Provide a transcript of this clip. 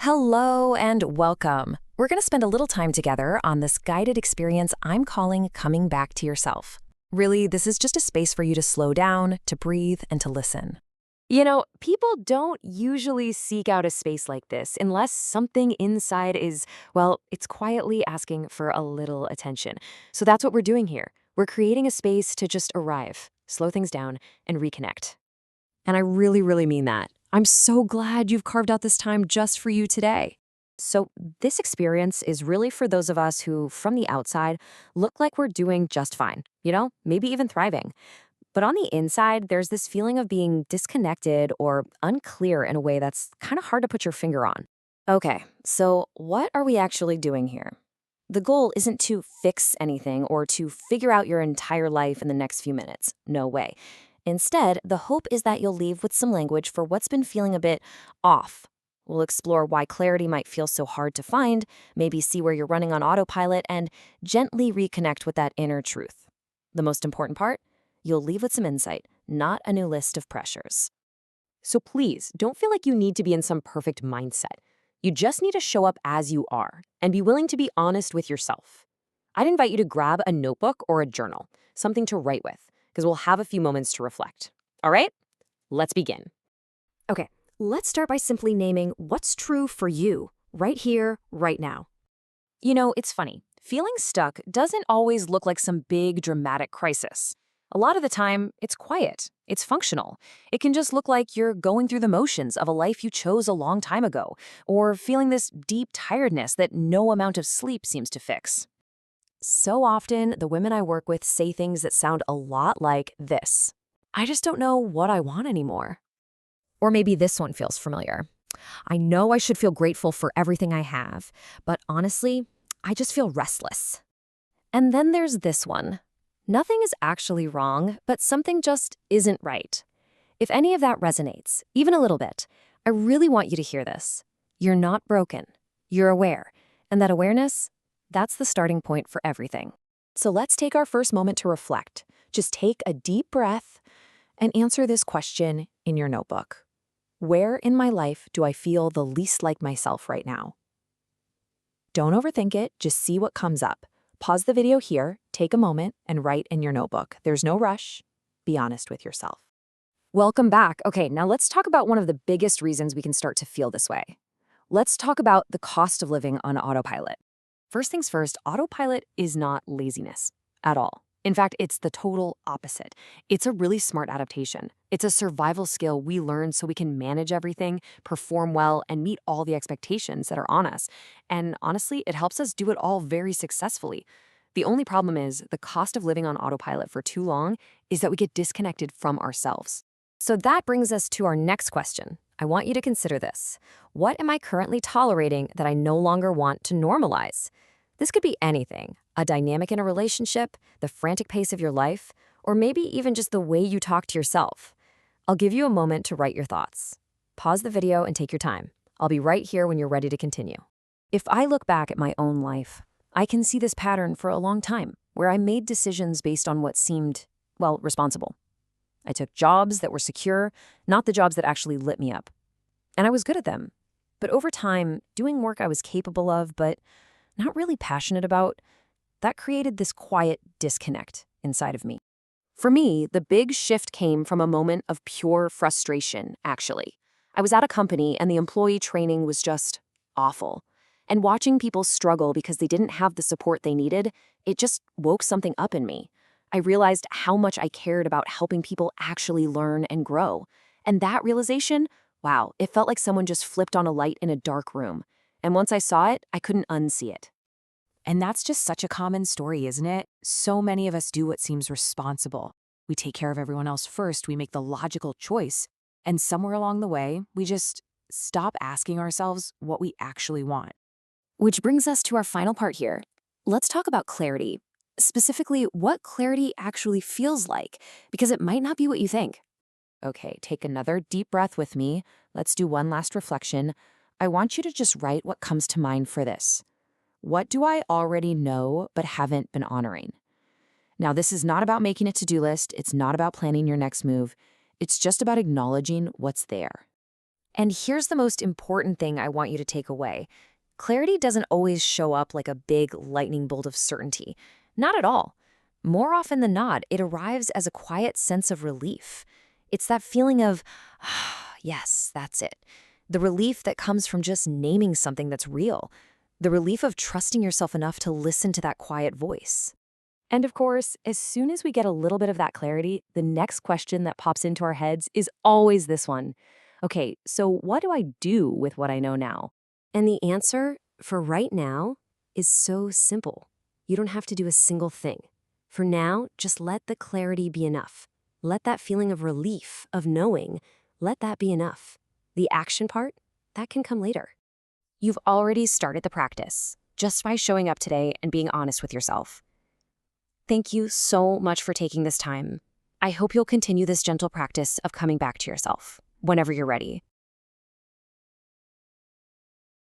Hello and welcome. We're going to spend a little time together on this guided experience I'm calling Coming Back to Yourself. Really, this is just a space for you to slow down, to breathe, and to listen. People don't usually seek out a space like this unless something inside is, well, it's quietly asking for a little attention. So that's what we're doing here. We're creating a space to just arrive, slow things down, and reconnect. And I really, really mean that. I'm so glad you've carved out this time just for you today. So this experience is really for those of us who, from the outside, look like we're doing just fine, maybe even thriving. But on the inside, there's this feeling of being disconnected or unclear in a way that's kind of hard to put your finger on. Okay, so what are we actually doing here? The goal isn't to fix anything or to figure out your entire life in the next few minutes. No way. Instead, the hope is that you'll leave with some language for what's been feeling a bit off. We'll explore why clarity might feel so hard to find, maybe see where you're running on autopilot, and gently reconnect with that inner truth. The most important part? You'll leave with some insight, not a new list of pressures. So please, don't feel like you need to be in some perfect mindset. You just need to show up as you are and be willing to be honest with yourself. I'd invite you to grab a notebook or a journal, something to write with, because we'll have a few moments to reflect. All right? Let's begin. Okay, let's start by simply naming what's true for you, right here, right now. It's funny. Feeling stuck doesn't always look like some big, dramatic crisis. A lot of the time, it's quiet. It's functional. It can just look like you're going through the motions of a life you chose a long time ago, or feeling this deep tiredness that no amount of sleep seems to fix. So often, the women I work with say things that sound a lot like this. I just don't know what I want anymore. Or maybe this one feels familiar. I know I should feel grateful for everything I have, but honestly, I just feel restless. And then there's this one. Nothing is actually wrong, but something just isn't right. If any of that resonates, even a little bit, I really want you to hear this. You're not broken. You're aware. And that awareness, that's the starting point for everything. So let's take our first moment to reflect. Just take a deep breath and answer this question in your notebook. Where in my life do I feel the least like myself right now? Don't overthink it, just see what comes up. Pause the video here, take a moment, and write in your notebook. There's no rush. Be honest with yourself. Welcome back. Okay, now let's talk about one of the biggest reasons we can start to feel this way. Let's talk about the cost of living on autopilot. First things first, autopilot is not laziness at all. In fact, it's the total opposite. It's a really smart adaptation. It's a survival skill we learn so we can manage everything, perform well, and meet all the expectations that are on us. And honestly, it helps us do it all very successfully. The only problem is the cost of living on autopilot for too long is that we get disconnected from ourselves. So that brings us to our next question. I want you to consider this. What am I currently tolerating that I no longer want to normalize? This could be anything, a dynamic in a relationship, the frantic pace of your life, or maybe even just the way you talk to yourself. I'll give you a moment to write your thoughts. Pause the video and take your time. I'll be right here when you're ready to continue. If I look back at my own life, I can see this pattern for a long time, where I made decisions based on what seemed, well, responsible. I took jobs that were secure, not the jobs that actually lit me up. And I was good at them. But over time, doing work I was capable of, but not really passionate about, that created this quiet disconnect inside of me. For me, the big shift came from a moment of pure frustration, actually. I was at a company and the employee training was just awful. And watching people struggle because they didn't have the support they needed, it just woke something up in me. I realized how much I cared about helping people actually learn and grow. And that realization, wow, it felt like someone just flipped on a light in a dark room. And once I saw it, I couldn't unsee it. And that's just such a common story, isn't it? So many of us do what seems responsible. We take care of everyone else first, we make the logical choice, and somewhere along the way, we just stop asking ourselves what we actually want. Which brings us to our final part here. Let's talk about clarity. Specifically, what clarity actually feels like, because it might not be what you think. Okay, take another deep breath with me. Let's do one last reflection. I want you to just write what comes to mind for this. What do I already know but haven't been honoring? Now, this is not about making a to-do list. It's not about planning your next move. It's just about acknowledging what's there. And here's the most important thing I want you to take away. Clarity doesn't always show up like a big lightning bolt of certainty. Not at all. More often than not, it arrives as a quiet sense of relief. It's that feeling of, yes, that's it. The relief that comes from just naming something that's real. The relief of trusting yourself enough to listen to that quiet voice. And of course, as soon as we get a little bit of that clarity, the next question that pops into our heads is always this one. Okay, so what do I do with what I know now? And the answer, for right now, is so simple. You don't have to do a single thing. For now, just let the clarity be enough. Let that feeling of relief, of knowing, let that be enough. The action part, that can come later. You've already started the practice, just by showing up today and being honest with yourself. Thank you so much for taking this time. I hope you'll continue this gentle practice of coming back to yourself whenever you're ready.